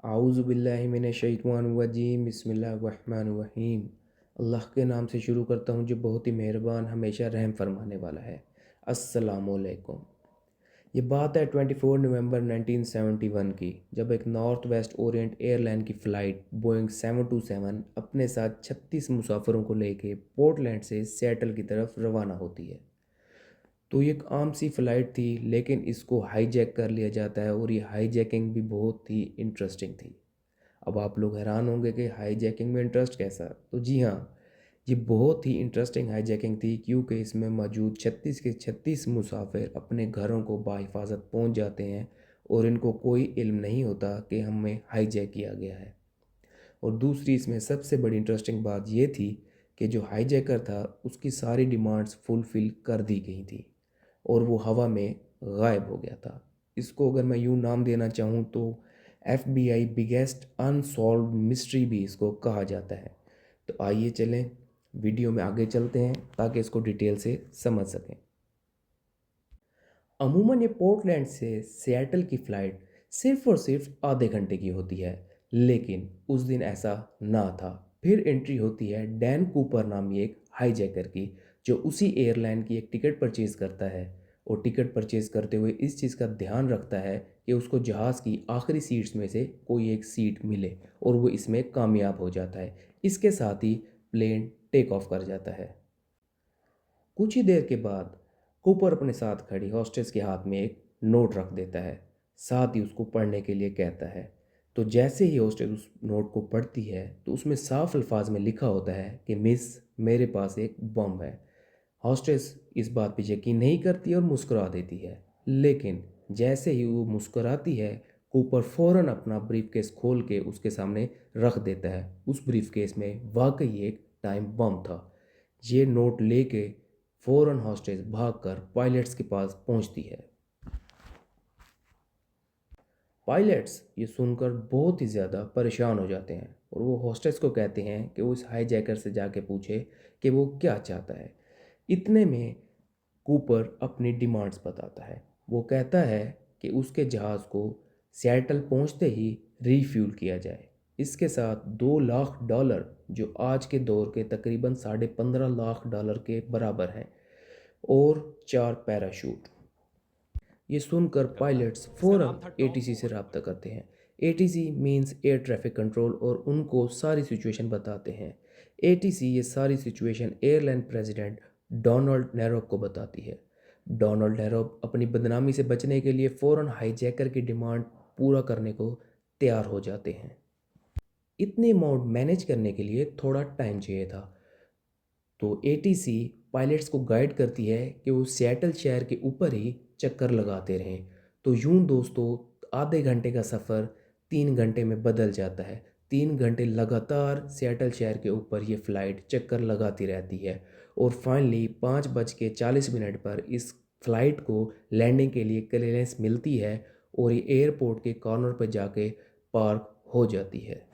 आऊज़ुबिल्लाहिमिनश्शैतानिर्रजीम बिस्मिल्लाहिर्रहमानिर्रहीम। अल्लाह के नाम से शुरू करता हूँ जो बहुत ही मेहरबान हमेशा रहम फरमाने वाला है। अस्सलामुअलैकुम। ये बात है 24 नवंबर 1971 की, जब एक नॉर्थ वेस्ट ओरिएंट एयरलाइन की फ़्लाइट बोइंग 727 अपने साथ 36 मुसाफिरों को लेके पोर्टलैंड से सिएटल की तरफ रवाना होती है। तो ये एक आम सी फ़्लाइट थी, लेकिन इसको हाईजैक कर लिया जाता है और ये हाईजैकिंग भी बहुत ही इंटरेस्टिंग थी। अब आप लोग हैरान होंगे कि हाईजैकिंग में इंटरेस्ट कैसा? तो जी हाँ, ये बहुत ही इंटरेस्टिंग हाईजैकिंग थी, क्योंकि इसमें मौजूद 36 के 36 मुसाफिर अपने घरों को बाहिफाजत पहुंच जाते हैं और इनको कोई इल्म नहीं होता कि हमें हाईजैक किया गया है। और दूसरी इसमें सबसे बड़ी इंटरेस्टिंग बात ये थी कि जो हाईजैकर था उसकी सारी डिमांड्स फुलफ़िल कर दी गई थी और वो हवा में गायब हो गया था। इसको अगर मैं यूँ नाम देना चाहूँ तो FBI बिगेस्ट अनसॉल्व्ड मिस्ट्री भी इसको कहा जाता है। तो आइए चलें वीडियो में आगे चलते हैं ताकि इसको डिटेल से समझ सकें। अमूमन ये पोर्टलैंड से सिएटल की फ़्लाइट सिर्फ़ और सिर्फ आधे घंटे की होती है, लेकिन उस दिन ऐसा ना था। फिर एंट्री होती है डैन कूपर नामी एक हाईजैकर की, जो उसी एयरलाइन की एक टिकट परचेज़ करता है और टिकट परचेज़ करते हुए इस चीज़ का ध्यान रखता है कि उसको जहाज़ की आखिरी सीट्स में से कोई एक सीट मिले, और वो इसमें कामयाब हो जाता है। इसके साथ ही प्लेन टेक ऑफ कर जाता है। कुछ ही देर के बाद कूपर अपने साथ खड़ी हॉस्टेस के हाथ में एक नोट रख देता है, साथ ही उसको पढ़ने के लिए कहता है। तो जैसे ही हॉस्टेस उस नोट को पढ़ती है तो उसमें साफ अल्फाज में लिखा होता है कि मिस, मेरे पास एक बम है। हॉस्टेस इस बात पर यकीन नहीं करती और मुस्कुरा देती है, लेकिन जैसे ही वो मुस्कुराती है कूपर फ़ौरन अपना ब्रीफकेस खोल के उसके सामने रख देता है। उस ब्रीफकेस में वाकई एक टाइम बम था। ये नोट लेके फ़ौरन हॉस्टेस भागकर पायलट्स के पास पहुंचती है। पायलट्स ये सुनकर बहुत ही ज़्यादा परेशान हो जाते हैं और वो हॉस्टेस को कहते हैं कि वो इस हाईजैकर से जाके पूछे कि वो क्या चाहता है। इतने में कूपर अपनी डिमांड्स बताता है। वो कहता है कि उसके जहाज़ को सिएटल पहुंचते ही रीफ्यूल किया जाए। इसके साथ $2 लाख, जो आज के दौर के तकरीबन $15.5 लाख के बराबर हैं, और 4 पैराशूट। ये सुनकर पायलट्स फ़ौरन ATC से रब्ता करते हैं। ATC means air traffic control, और उनको सारी सिचुएशन बताते हैं। ATC ये सारी सिचुएशन एयरलाइन प्रेसिडेंट डोनाल्ड नेरोब को बताती है। डोनाल्ड नेरोब अपनी बदनामी से बचने के लिए फ़ौरन हाईजैकर की डिमांड पूरा करने को तैयार हो जाते हैं। इतने अमाउंट मैनेज करने के लिए थोड़ा टाइम चाहिए था, तो ATC पायलट्स को गाइड करती है कि वो सिएटल शहर के ऊपर ही चक्कर लगाते रहें। तो यूं दोस्तों, आधे घंटे का सफ़र 3 घंटे में बदल जाता है। 3 घंटे लगातार सिएटल शहर के ऊपर ये फ़्लाइट चक्कर लगाती रहती है और फाइनली 5:40 पर इस फ़्लाइट को लैंडिंग के लिए क्लियरेंस मिलती है और ये एयरपोर्ट के कॉर्नर पर जाके पार्क हो जाती है।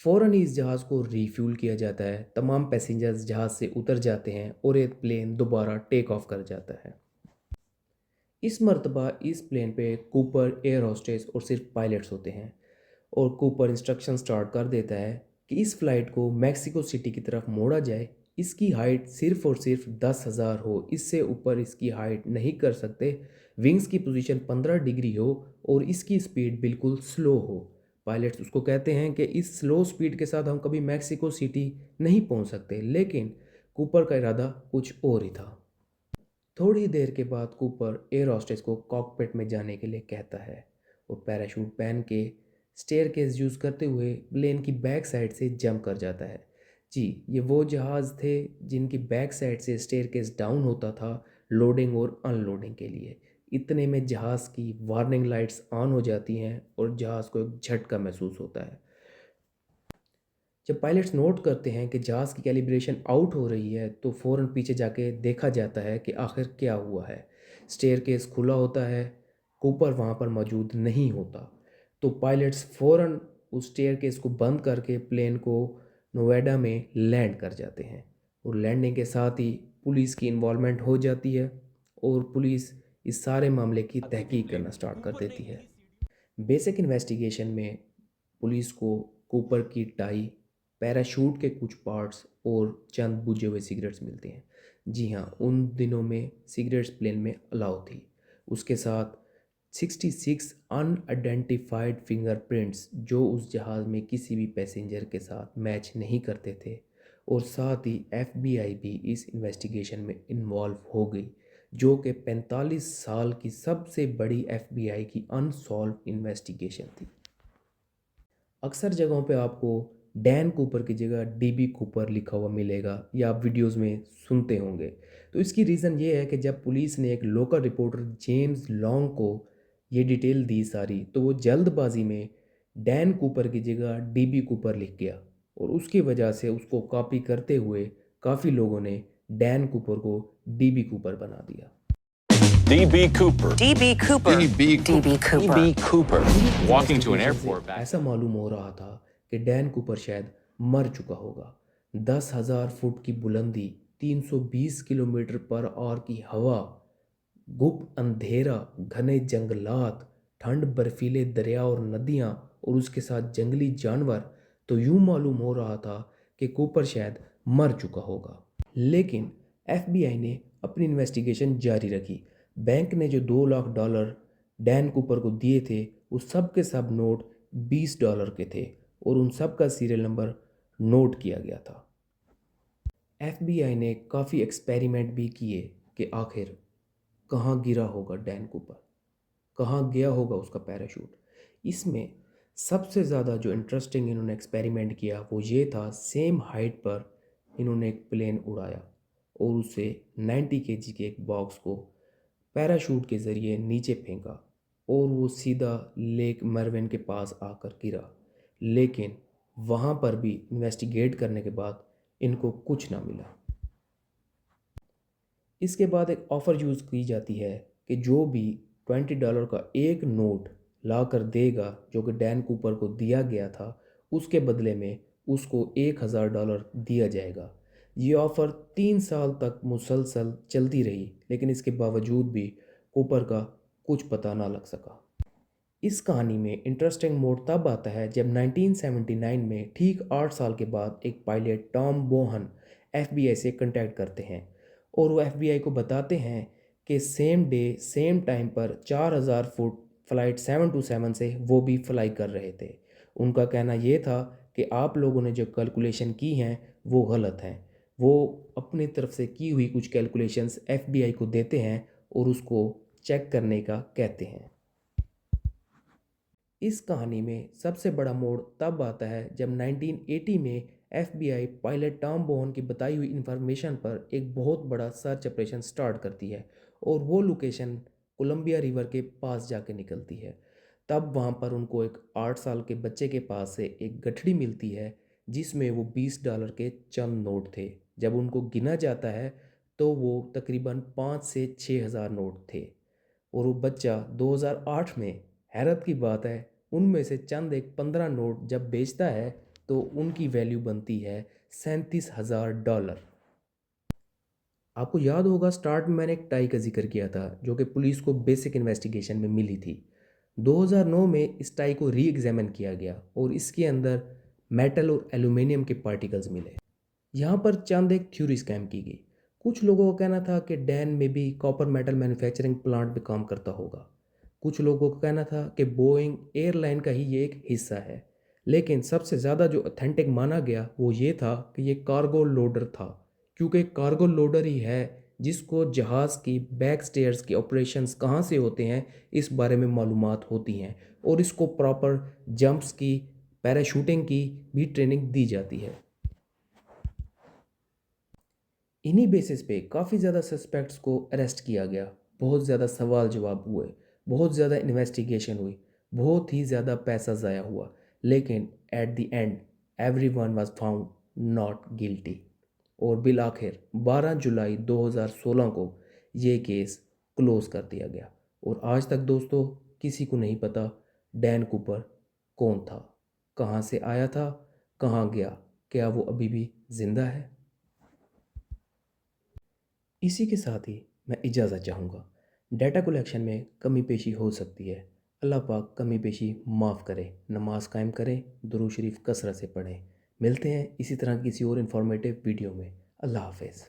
फ़ौरन ही इस जहाज़ को रीफ्यूल किया जाता है, तमाम पैसेंजर्स जहाज़ से उतर जाते हैं और ये प्लेन दोबारा टेक ऑफ कर जाता है। इस मर्तबा इस प्लेन पे कूपर, एयर होस्टेस और सिर्फ पायलट्स होते हैं, और कूपर इंस्ट्रक्शन स्टार्ट कर देता है कि इस फ़्लाइट को मैक्सिको सिटी की तरफ मोड़ा जाए। इसकी हाइट सिर्फ और सिर्फ 10,000 हो, इससे ऊपर इसकी हाइट नहीं कर सकते। विंग्स की पोजीशन 15 डिग्री हो और इसकी स्पीड बिल्कुल स्लो हो। पायलट्स उसको कहते हैं कि इस स्लो स्पीड के साथ हम कभी मैक्सिको सिटी नहीं पहुंच सकते, लेकिन कूपर का इरादा कुछ और ही था। थोड़ी देर के बाद कूपर एयर हॉस्टेस को कॉकपिट में जाने के लिए कहता है और पैराशूट पहन के स्टेयरकेस यूज़ करते हुए प्लेन की बैक साइड से जंप कर जाता है। जी, ये वो जहाज़ थे जिनकी बैक साइड से स्टेयरकेस डाउन होता था लोडिंग और अनलोडिंग के लिए। इतने में जहाज़ की वार्निंग लाइट्स ऑन हो जाती हैं और जहाज़ को एक झटका महसूस होता है। जब पायलट्स नोट करते हैं कि जहाज़ की कैलिब्रेशन आउट हो रही है तो फ़ौरन पीछे जाके देखा जाता है कि आखिर क्या हुआ है। स्टेयरकेस खुला होता है, कूपर वहाँ पर मौजूद नहीं होता। तो पायलट्स फ़ौरन उस स्टेयरकेस को बंद करके प्लेन को नोएडा में लैंड कर जाते हैं, और लैंडिंग के साथ ही पुलिस की इन्वॉल्वमेंट हो जाती है और पुलिस इस सारे मामले की अभी भी तहकीक प्लेन करना स्टार्ट कर ऊपर से देती एक है। ही सीढ़ी बेसिक इन्वेस्टिगेशन में पुलिस को कूपर की टाई, पैराशूट के कुछ पार्ट्स और चंद बुझे हुए सिगरेट्स मिलते हैं। जी हाँ, उन दिनों में सिगरेट्स प्लेन में अलाउ थी। उसके साथ 66 अनआइडेंटिफाइड फिंगरप्रिंट्स जो उस जहाज़ में किसी भी पैसेंजर के साथ मैच नहीं करते थे। और साथ ही एफबीआई भी इस इन्वेस्टिगेशन में इन्वॉल्व हो गई, जो कि 45 साल की सबसे बड़ी एफबीआई की अनसॉल्व इन्वेस्टिगेशन थी। अक्सर जगहों पे आपको डैन कूपर की जगह डीबी कूपर लिखा हुआ मिलेगा या आप वीडियोस में सुनते होंगे। तो इसकी रीज़न ये है कि जब पुलिस ने एक लोकल रिपोर्टर जेम्स लॉन्ग को ये डिटेल दी सारी, तो वो जल्दबाजी में डैन कूपर की जगह डीबी कूपर लिख गया और उसकी वजह से उसको कॉपी करते हुए काफ़ी लोगों ने डैन कूपर को डीबी कूपर बना दिया। DB Cooper. DB Cooper. DB DB Cooper. DB Cooper. Walking to an investigation से airport back. ऐसा मालूम हो रहा था कि डैन कूपर शायद मर चुका होगा। 10,000 फुट की बुलंदी, 320 किलोमीटर पर आवर की हवा, गुप्त अंधेरा, घने जंगलात, ठंड, बर्फीले दरिया और नदियाँ और उसके साथ जंगली जानवर। तो यूं मालूम हो रहा था कि कूपर शायद मर चुका होगा। लेकिन एफबीआई ने अपनी इन्वेस्टिगेशन जारी रखी। बैंक ने जो $2 लाख डैन कूपर को दिए थे, उस सब के सब नोट $20 के थे और उन सब का सीरियल नंबर नोट किया गया था। एफबीआई ने काफ़ी एक्सपेरिमेंट भी किए कि आखिर कहाँ गिरा होगा डैन कूपर, कहाँ गया होगा उसका पैराशूट। इसमें सबसे ज़्यादा जो इंटरेस्टिंग इन्होंने एक्सपेरिमेंट किया वो ये था, सेम हाइट पर इन्होंने एक प्लेन उड़ाया और उसे 90 केजी के एक बॉक्स को पैराशूट के ज़रिए नीचे फेंका और वो सीधा लेक मरविन के पास आकर गिरा। लेकिन वहाँ पर भी इन्वेस्टिगेट करने के बाद इनको कुछ ना मिला। इसके बाद एक ऑफ़र यूज़ की जाती है कि जो भी $20 का एक नोट ला कर देगा जो कि डैन कूपर को दिया गया था, उसके बदले में उसको $1,000 दिया जाएगा। ये ऑफ़र 3 साल तक मुसलसल चलती रही, लेकिन इसके बावजूद भी कूपर का कुछ पता ना लग सका। इस कहानी में इंटरेस्टिंग मोड़ तब आता है जब 1979 में ठीक 8 साल के बाद एक पायलट टॉम बोहन एफबीआई से कांटेक्ट करते हैं और वो एफबीआई को बताते हैं कि सेम डे सेम टाइम पर 4,000 फुट फ़्लाइट 727 से वो भी फ्लाई कर रहे थे। उनका कहना ये था कि आप लोगों ने जो कैलकुलेशन की हैं वो गलत हैं। वो अपनी तरफ से की हुई कुछ कैलकुलेशंस एफबीआई को देते हैं और उसको चेक करने का कहते हैं। इस कहानी में सबसे बड़ा मोड़ तब आता है जब 1980 में एफबीआई पायलट टॉम बोहन की बताई हुई इंफॉर्मेशन पर एक बहुत बड़ा सर्च ऑपरेशन स्टार्ट करती है और वो लोकेशन कोलंबिया रिवर के पास जाके निकलती है। तब वहाँ पर उनको एक 8 साल के बच्चे के पास से एक गठड़ी मिलती है जिसमें वो $20 के चंद नोट थे। जब उनको गिना जाता है तो वो तकरीबन 5 से 6,000 नोट थे और वो बच्चा 2008 में, हैरत की बात है, उनमें से चंद एक 15 नोट जब बेचता है तो उनकी वैल्यू बनती है $37,000। आपको याद होगा स्टार्ट में मैंने एक टाई का जिक्र किया था जो कि पुलिस को बेसिक इन्वेस्टिगेशन में मिली थी। 2009 में इस टाई को री एग्जामिन किया गया और इसके अंदर मेटल और एल्यूमिनियम के पार्टिकल्स मिले। यहाँ पर चंद एक थ्योरी स्कैम की गई। कुछ लोगों का कहना था कि डैन में भी कॉपर मेटल मैन्युफैक्चरिंग प्लांट में काम करता होगा। कुछ लोगों का कहना था कि बोइंग एयरलाइन का ही ये एक हिस्सा है। लेकिन सबसे ज़्यादा जो ऑथेंटिक माना गया वो ये था कि ये कार्गो लोडर था, क्योंकि कार्गो लोडर ही है जिसको जहाज़ की बैक स्टेयर्स के ऑपरेशंस कहाँ से होते हैं इस बारे में मालूमात होती हैं और इसको प्रॉपर जंप्स की, पैराशूटिंग की भी ट्रेनिंग दी जाती है। इन्हीं बेसिस पे काफ़ी ज़्यादा सस्पेक्ट्स को अरेस्ट किया गया, बहुत ज़्यादा सवाल जवाब हुए, बहुत ज़्यादा इन्वेस्टिगेशन हुई, बहुत ही ज़्यादा पैसा ज़ाया हुआ, लेकिन at the end everyone was found not guilty और बिल आखिर 12 जुलाई 2016 को ये केस क्लोज कर दिया गया। और आज तक दोस्तों किसी को नहीं पता डैन कूपर कौन था, कहाँ से आया था, कहाँ गया, क्या वो अभी भी ज़िंदा है। इसी के साथ ही मैं इजाज़त चाहूँगा। डाटा कलेक्शन में कमी पेशी हो सकती है। अल्लाह पाक कमी पेशी माफ़ करे, नमाज कायम करें, दुरूद शरीफ कसरत से पढ़ें। मिलते हैं इसी तरह किसी और इन्फॉर्मेटिव वीडियो में। अल्लाह हाफ़िज़।